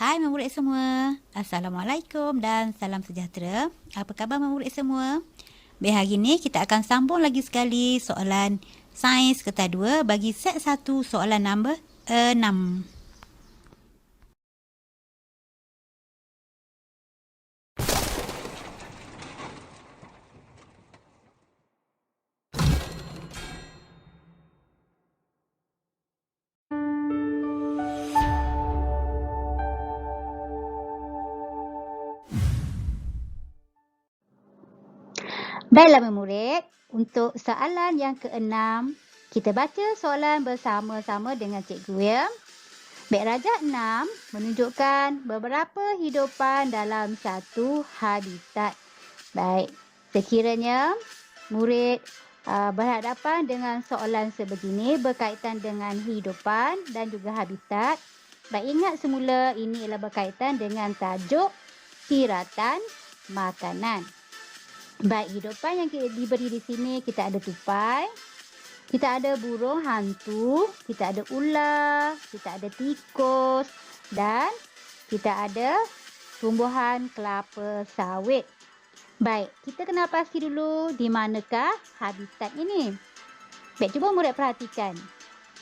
Hai murid semua, Assalamualaikum dan salam sejahtera. Apa khabar murid semua? Baik, hari ini kita akan sambung lagi sekali soalan sains Kertas 2 bagi set 1 soalan nombor 6. Baiklah murid, untuk soalan yang ke-6, kita baca soalan bersama-sama dengan cikgu ya. Baik, rajah 6 menunjukkan beberapa hidupan dalam satu habitat. Baik, sekiranya murid berhadapan dengan soalan sebegini berkaitan dengan hidupan dan juga habitat. Baik, ingat semula ini ialah berkaitan dengan tajuk siratan makanan. Baik, hidupan yang diberi di sini, kita ada tupai, kita ada burung hantu, kita ada ular, kita ada tikus dan kita ada tumbuhan kelapa sawit. Baik, kita kena pasti dulu di manakah habitat ini. Baik, cuba murid perhatikan.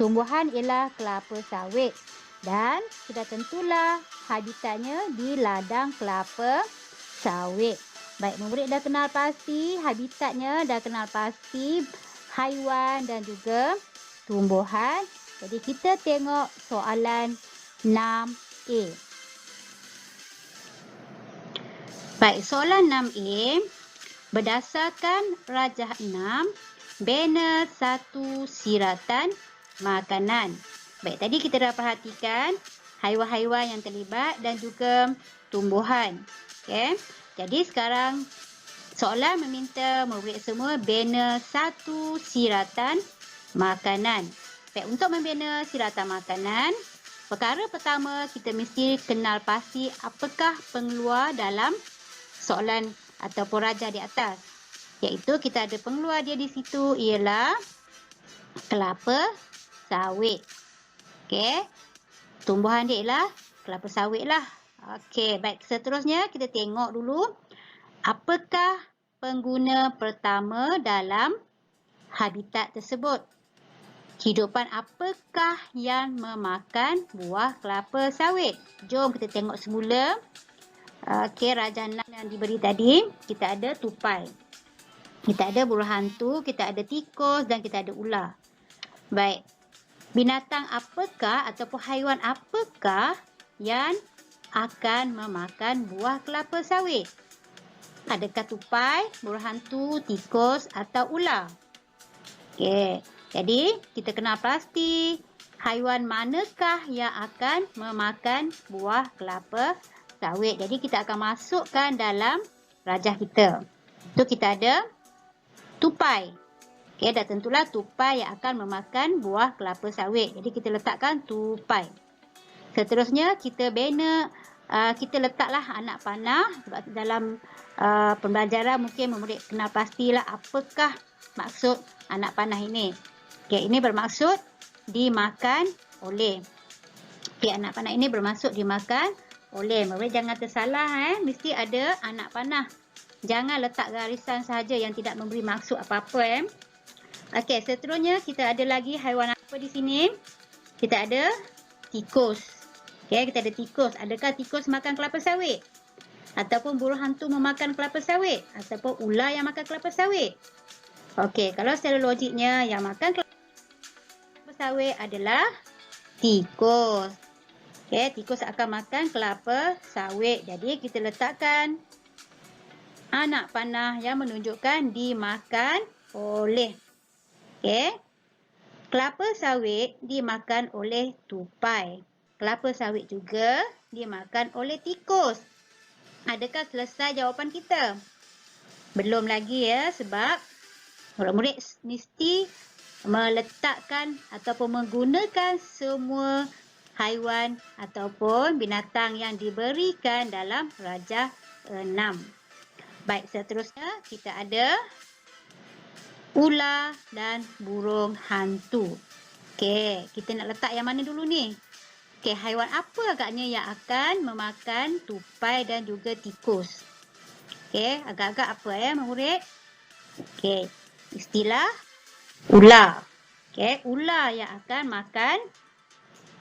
Tumbuhan ialah kelapa sawit dan sudah tentulah habitatnya di ladang kelapa sawit. Baik, murid dah kenal pasti habitatnya, dah kenal pasti haiwan dan juga tumbuhan. Jadi kita tengok soalan 6A. Baik, soalan 6A. Berdasarkan rajah 6, bina satu siratan makanan. Baik, tadi kita dah perhatikan haiwan-haiwan yang terlibat dan juga tumbuhan. Okey. Jadi sekarang soalan meminta murid semua bina satu siratan makanan. Baik, untuk membina siratan makanan, perkara pertama kita mesti kenal pasti apakah pengeluar dalam soalan ataupun rajah di atas. Iaitu kita ada pengeluar dia di situ ialah kelapa sawit. Okey. Tumbuhan dia ialah kelapa sawit lah. Okey, baik. Seterusnya kita tengok dulu apakah pengguna pertama dalam habitat tersebut. Hidupan apakah yang memakan buah kelapa sawit? Jom kita tengok semula. Okey, rajah 6 yang diberi tadi, kita ada tupai. Kita ada burung hantu, kita ada tikus dan kita ada ular. Baik. Binatang apakah ataupun haiwan apakah yang akan memakan buah kelapa sawit? Adakah tupai, burung hantu, tikus atau ular? Okey, jadi kita kenal pasti haiwan manakah yang akan memakan buah kelapa sawit. Jadi kita akan masukkan dalam rajah kita. Itu kita ada tupai. Okey, dah tentulah tupai yang akan memakan buah kelapa sawit. Jadi kita letakkan tupai. Seterusnya kita bina, kita letaklah anak panah. Sebab dalam pembelajaran mungkin murid kenal pastilah apakah maksud anak panah ini. Okey, ini bermaksud dimakan oleh. Okey, anak panah ini bermaksud dimakan oleh. Murid jangan tersalah, mesti ada anak panah. Jangan letak garisan sahaja yang tidak memberi maksud apa-apa. Okey, seterusnya kita ada lagi haiwan apa di sini? Kita ada tikus. Okey, kita ada tikus. Adakah tikus makan kelapa sawit? Ataupun burung hantu memakan kelapa sawit? Ataupun ular yang makan kelapa sawit? Okey, kalau secara logiknya yang makan kelapa sawit adalah tikus. Okey, tikus akan makan kelapa sawit. Jadi kita letakkan anak panah yang menunjukkan dimakan oleh. Okey. Kelapa sawit dimakan oleh tupai. Kelapa sawit juga dimakan oleh tikus. Adakah selesai jawapan kita? Belum lagi ya, sebab murid-murid mesti meletakkan ataupun menggunakan semua haiwan ataupun binatang yang diberikan dalam rajah 6. Baik, seterusnya kita ada ular dan burung hantu. Okey, kita nak letak yang mana dulu ni? Okey, haiwan apa agaknya yang akan memakan tupai dan juga tikus? Okey, agak-agak apa murid? Okey, istilah ular. Okey, ular yang akan makan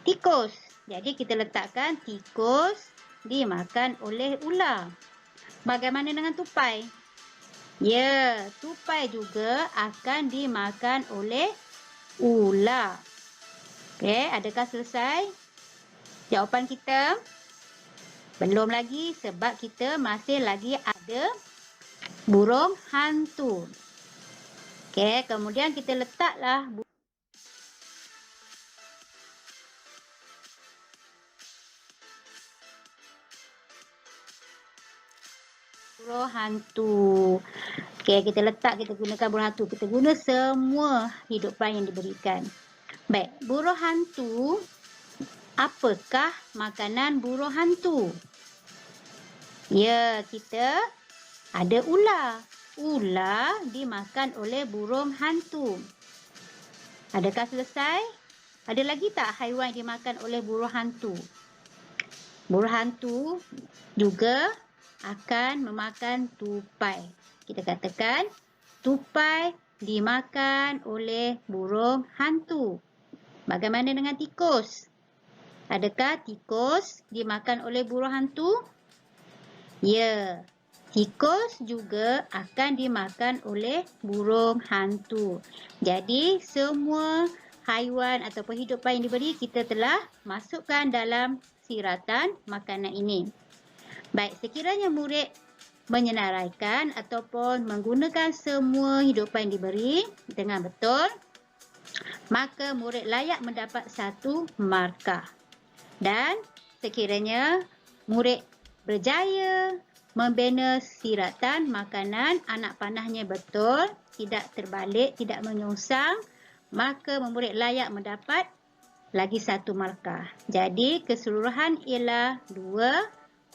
tikus. Jadi kita letakkan tikus dimakan oleh ular. Bagaimana dengan tupai? Ya, tupai juga akan dimakan oleh ular. Okey, adakah selesai jawapan kita? Belum lagi sebab kita masih lagi ada burung hantu. Okey, kemudian kita letaklah burung hantu. Okey, kita letak, kita gunakan burung hantu. Kita guna semua hidupan yang diberikan. Baik, burung hantu. Apakah makanan burung hantu? Ya, kita ada ular. Ular dimakan oleh burung hantu. Adakah selesai? Ada lagi tak haiwan yang dimakan oleh burung hantu? Burung hantu juga akan memakan tupai. Kita katakan tupai dimakan oleh burung hantu. Bagaimana dengan tikus? Adakah tikus dimakan oleh burung hantu? Ya, tikus juga akan dimakan oleh burung hantu. Jadi, semua haiwan atau hidupan yang diberi kita telah masukkan dalam siratan makanan ini. Baik, sekiranya murid menyenaraikan ataupun menggunakan semua hidupan yang diberi dengan betul, maka murid layak mendapat 1 markah. Dan sekiranya murid berjaya membina siratan makanan anak panahnya betul, tidak terbalik, tidak menyongsang, maka murid layak mendapat lagi 1 markah. Jadi keseluruhan ialah 2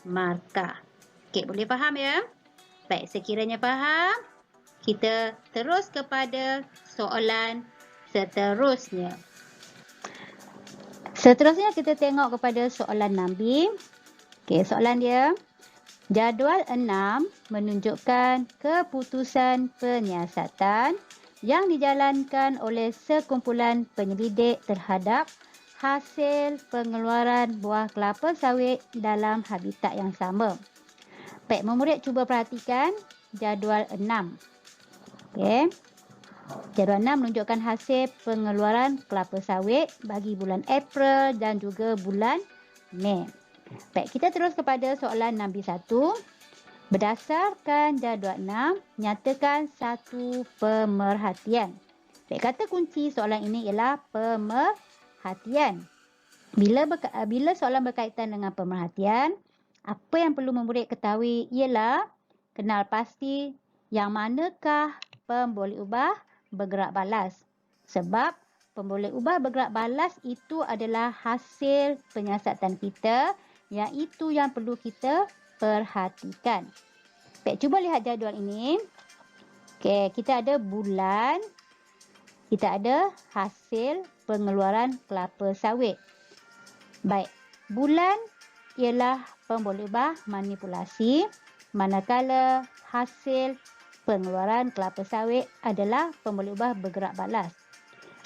markah. Okey, boleh faham ya? Baik, sekiranya faham, kita terus kepada soalan seterusnya. Seterusnya kita tengok kepada soalan 6B. Okey, soalan dia. Jadual 6 menunjukkan keputusan penyiasatan yang dijalankan oleh sekumpulan penyelidik terhadap hasil pengeluaran buah kelapa sawit dalam habitat yang sama. Baik, murid cuba perhatikan jadual 6. Okey. Jadual 6 menunjukkan hasil pengeluaran kelapa sawit bagi bulan April dan juga bulan Mei. Baik, kita terus kepada soalan 6B1. Berdasarkan jadual 6, nyatakan satu pemerhatian. Baik, kata kunci soalan ini ialah pemerhatian. Bila soalan berkaitan dengan pemerhatian, apa yang perlu murid ketahui ialah kenal pasti yang manakah pemboleh ubah bergerak balas. Sebab pemboleh ubah bergerak balas itu adalah hasil penyiasatan kita, iaitu yang perlu kita perhatikan. Baik, cuba lihat jadual ini. Okey, kita ada bulan, kita ada hasil pengeluaran kelapa sawit. Baik, bulan ialah pemboleh ubah manipulasi, manakala hasil pengeluaran kelapa sawit adalah pemboleh ubah bergerak balas.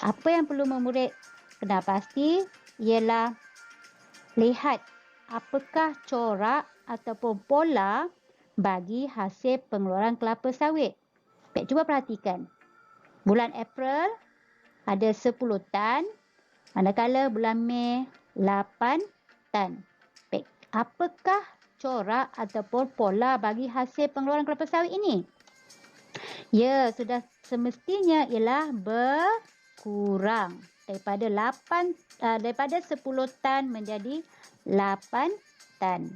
Apa yang perlu murid kena pasti ialah lihat apakah corak ataupun pola bagi hasil pengeluaran kelapa sawit. Baik, cuba perhatikan. Bulan April ada 10 tan, manakala bulan Mei 8 tan. Baik, apakah corak ataupun pola bagi hasil pengeluaran kelapa sawit ini? Ya, sudah semestinya ialah berkurang daripada 10 tan menjadi 8 tan.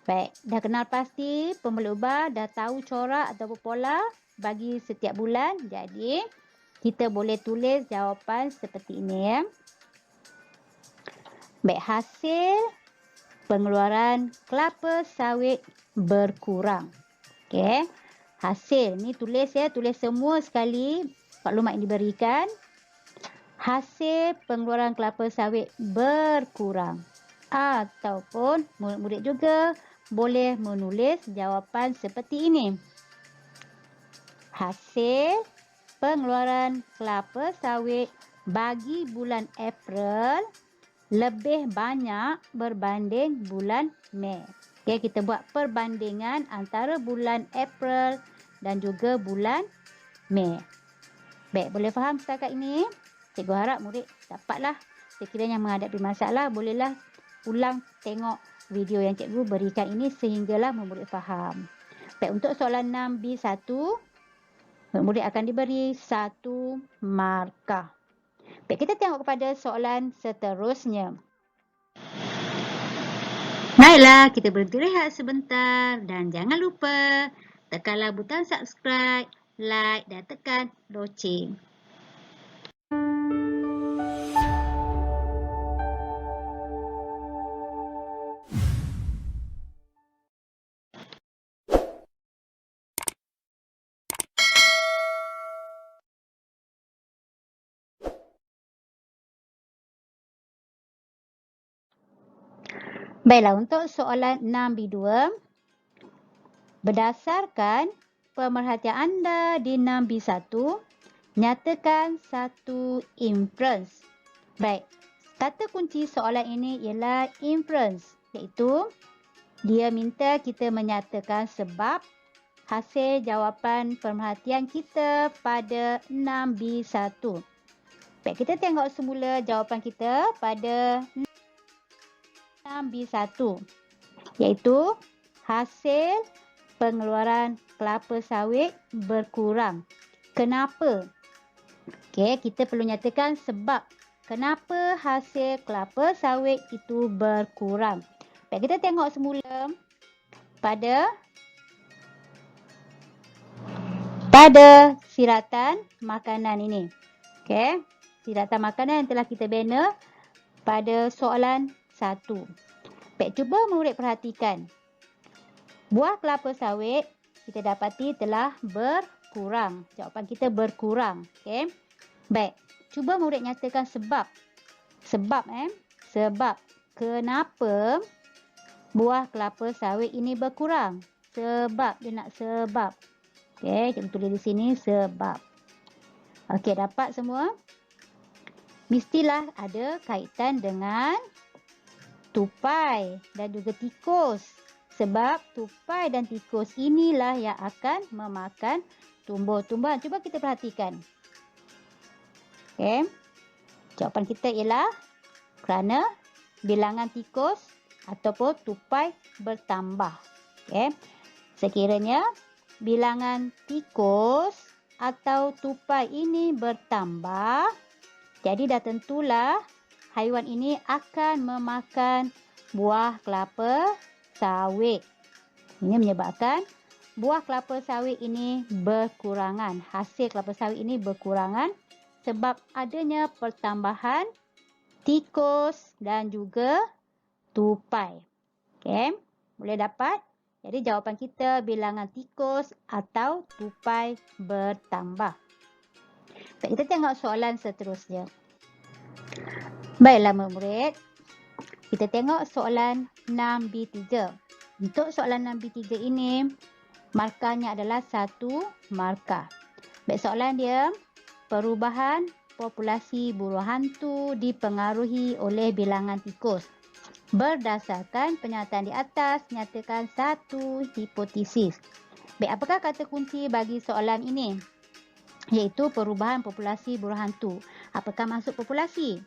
Baik, dah kenal pasti pemboleh ubah, dah tahu corak ataupun pola bagi setiap bulan. Jadi, kita boleh tulis jawapan seperti ini ya. Baik, hasil pengeluaran kelapa sawit berkurang. Okey. Hasil ni tulis ya, tulis semua sekali maklumat yang diberikan. hasil pengeluaran kelapa sawit berkurang. Ataupun murid-murid juga boleh menulis jawapan seperti ini. Hasil pengeluaran kelapa sawit bagi bulan April lebih banyak berbanding bulan Mei. Okay, kita buat perbandingan antara bulan April dan juga bulan Mei. Baik, boleh faham setakat ini? Cikgu harap murid dapatlah. Sekiranya menghadapi masalah, bolehlah ulang tengok video yang cikgu berikan ini sehinggalah murid faham. Baik, untuk soalan 6B1, murid akan diberi 1 markah. Baik, kita tengok kepada soalan seterusnya. Baiklah, kita berhenti rehat sebentar dan jangan lupa tekanlah butang subscribe, like dan tekan loceng. Baiklah, untuk soalan 6B2, berdasarkan pemerhatian anda di 6B1, nyatakan satu inference. Baik, kata kunci soalan ini ialah inference, iaitu dia minta kita menyatakan sebab hasil jawapan pemerhatian kita pada 6B1. Baik, kita tengok semula jawapan kita pada 6B1, iaitu hasil pengeluaran kelapa sawit berkurang. Kenapa? Okey, kita perlu nyatakan sebab kenapa hasil kelapa sawit itu berkurang. Baik, kita tengok semula pada siratan makanan ini. Okey, siratan makanan yang telah kita bina pada soalan 1. Baik, cuba murid perhatikan. Buah kelapa sawit kita dapati telah berkurang. Jawapan kita berkurang. Okey. Baik, cuba murid nyatakan sebab. Sebab kenapa buah kelapa sawit ini berkurang? Sebab, dia nak sebab. Okey, kita tulis di sini sebab. Okey, dapat semua? Mestilah ada kaitan dengan tupai dan juga tikus. Sebab tupai dan tikus inilah yang akan memakan tumbuh-tumbuhan. Cuba kita perhatikan. Okey. Jawapan kita ialah kerana bilangan tikus ataupun tupai bertambah. Okey. Sekiranya bilangan tikus atau tupai ini bertambah, jadi dah tentulah haiwan ini akan memakan buah kelapa sawit. Ini menyebabkan buah kelapa sawit ini berkurangan. Hasil kelapa sawit ini berkurangan sebab adanya pertambahan tikus dan juga tupai. Okey, boleh dapat? Jadi jawapan kita bilangan tikus atau tupai bertambah. Baik, kita tengok soalan seterusnya. Baiklah murid, kita tengok soalan 6B3. Untuk soalan 6B3 ini, markahnya adalah 1 markah. Baik, soalan dia, perubahan populasi burung hantu dipengaruhi oleh bilangan tikus. Berdasarkan pernyataan di atas, nyatakan satu hipotesis. Baik, apakah kata kunci bagi soalan ini? Iaitu perubahan populasi burung hantu. Apakah masuk populasi?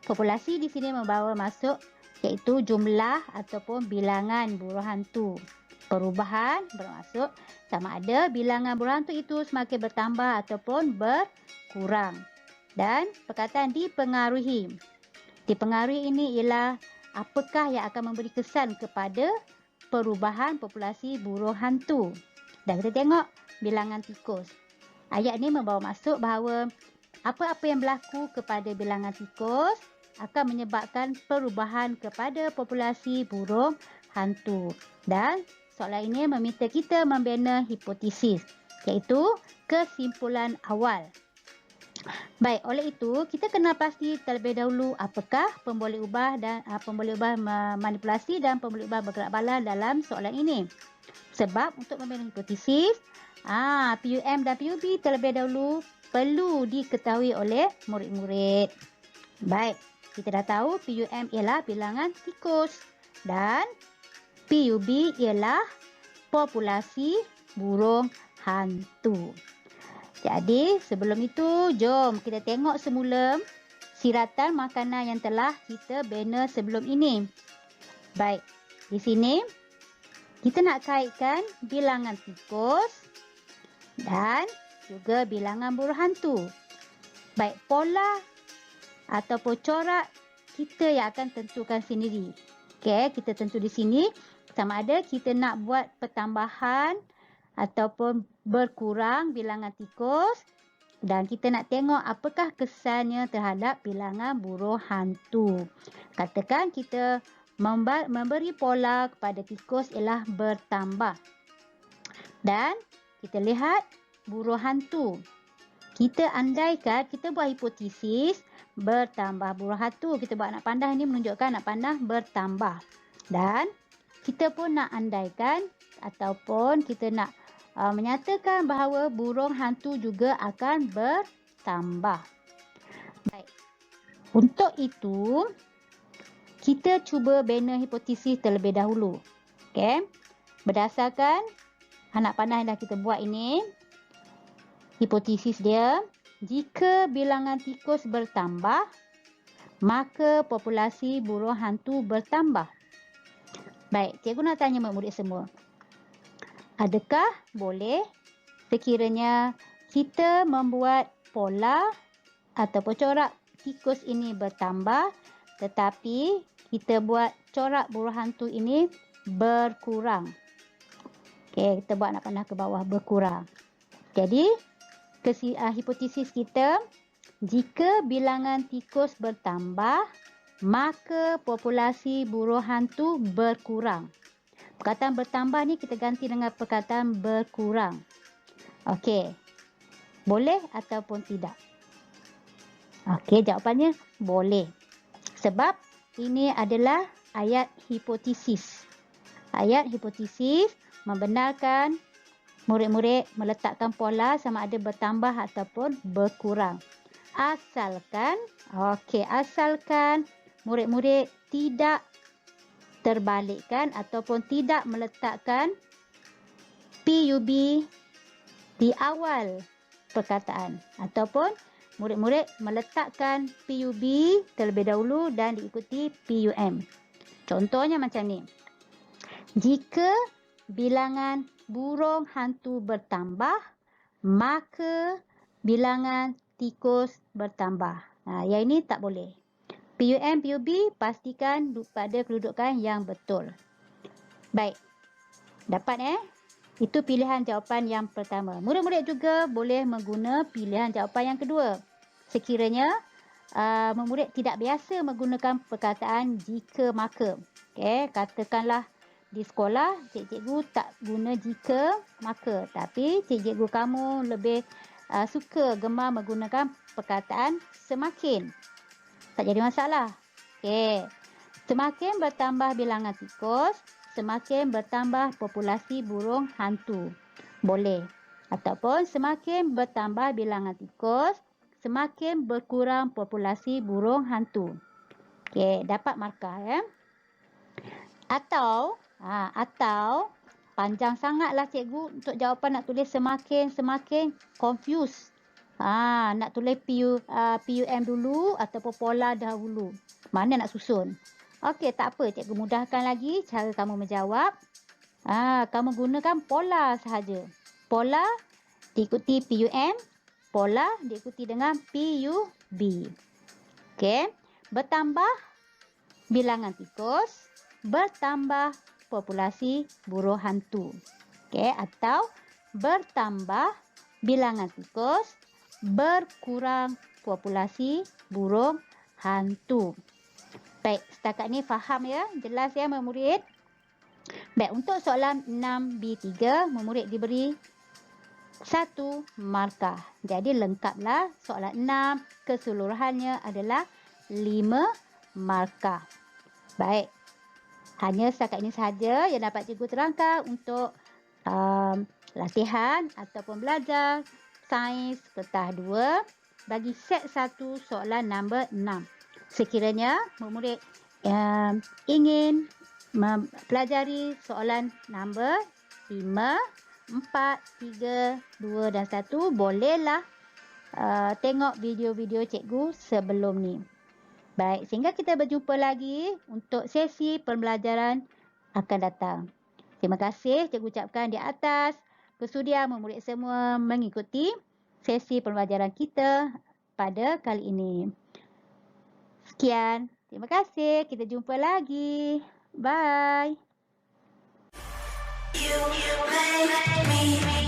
Populasi di sini membawa masuk iaitu jumlah ataupun bilangan burung hantu. Perubahan bermaksud sama ada bilangan burung hantu itu semakin bertambah ataupun berkurang. Dan perkataan dipengaruhi. Dipengaruhi ini ialah apakah yang akan memberi kesan kepada perubahan populasi burung hantu. Dan kita tengok bilangan tikus. Ayat ini membawa maksud bahawa apa-apa yang berlaku kepada bilangan tikus akan menyebabkan perubahan kepada populasi burung hantu. Dan soalan ini meminta kita membina hipotesis, iaitu kesimpulan awal. Baik, oleh itu kita kena pasti terlebih dahulu apakah pemboleh ubah dan pemboleh ubah manipulasi dan pemboleh ubah bergerak bala dalam soalan ini. Sebab untuk membina hipotesis, PUM dan PUB terlebih dahulu perlu diketahui oleh murid-murid. Baik, kita dah tahu PUM ialah bilangan tikus dan PUB ialah populasi burung hantu. Jadi, sebelum itu, jom kita tengok semula siratan makanan yang telah kita bina sebelum ini. Baik, di sini kita nak kaitkan bilangan tikus dan juga bilangan burung hantu. Baik, pola ataupun corak kita yang akan tentukan sendiri. Okey, kita tentu di sini sama ada kita nak buat pertambahan ataupun berkurang bilangan tikus dan kita nak tengok apakah kesannya terhadap bilangan burung hantu. Katakan kita memberi pola kepada tikus ialah bertambah. Dan kita lihat burung hantu. Kita andaikan, kita buat hipotesis bertambah burung hantu. Kita buat anak pandah ini menunjukkan anak pandah bertambah. Dan kita pun nak andaikan ataupun kita nak menyatakan bahawa burung hantu juga akan bertambah. Baik. Untuk itu, kita cuba bina hipotesis terlebih dahulu. Okey. Berdasarkan anak panah yang dah kita buat ini, hipotesis dia, jika bilangan tikus bertambah, maka populasi burung hantu bertambah. Baik, cikgu nak tanya murid semua. Adakah boleh sekiranya kita membuat pola ataupun corak tikus ini bertambah tetapi kita buat corak burung hantu ini berkurang? Okey, kita buat nak panah ke bawah berkurang. Jadi, hipotesis kita, jika bilangan tikus bertambah, maka populasi burung hantu berkurang. Perkataan bertambah ni kita ganti dengan perkataan berkurang. Okey. Boleh ataupun tidak? Okey, jawapannya boleh. Sebab ini adalah ayat hipotesis. Ayat hipotesis membenarkan murid-murid meletakkan pola sama ada bertambah ataupun berkurang. Asalkan murid-murid tidak terbalikkan ataupun tidak meletakkan PUB di awal perkataan ataupun murid-murid meletakkan PUB terlebih dahulu dan diikuti PUM. Contohnya macam ni. Jika bilangan burung hantu bertambah, maka bilangan tikus bertambah. Yang ini tak boleh. PUM, PUB pastikan pada kedudukan yang betul. Baik. Dapat Itu pilihan jawapan yang pertama. Murid-murid juga boleh mengguna pilihan jawapan yang kedua. Sekiranya murid tidak biasa menggunakan perkataan jika maka. Okey, katakanlah di sekolah cikgu tak guna jika maka, tapi cikgu kamu lebih suka gemar menggunakan perkataan semakin. Tak jadi masalah. Okey. Semakin bertambah bilangan tikus, semakin bertambah populasi burung hantu. Boleh. Ataupun semakin bertambah bilangan tikus, semakin berkurang populasi burung hantu. Okey, dapat markah Atau panjang sangatlah cikgu untuk jawapan nak tulis semakin confuse. Nak tulis PUM dulu ataupun pola dahulu. Mana nak susun? Okey, tak apa. Cikgu mudahkan lagi cara kamu menjawab. Kamu gunakan pola sahaja. Pola diikuti PUM. Pola diikuti dengan PUB. Okey. Bertambah bilangan tikus. Bertambah populasi burung hantu. Okey. Atau bertambah bilangan tikus. Berkurang populasi burung hantu. Baik, setakat ni faham ya? Jelas ya murid? Baik, untuk soalan 6B3, murid diberi 1 markah. Jadi lengkaplah soalan 6 keseluruhannya adalah 5 markah. Baik. Hanya setakat ini sahaja yang dapat cikgu terangkan untuk latihan ataupun belajar sains petah 2 bagi set 1 soalan nombor 6. Sekiranya murid ingin mempelajari soalan nombor 5, 4, 3, 2 dan 1, bolehlah tengok video-video cikgu sebelum ni. Baik, sehingga kita berjumpa lagi untuk sesi pembelajaran akan datang. Terima kasih cikgu ucapkan di atas kesudian murid semua mengikuti sesi pembelajaran kita pada kali ini. Sekian. Terima kasih. Kita jumpa lagi. Bye. You make me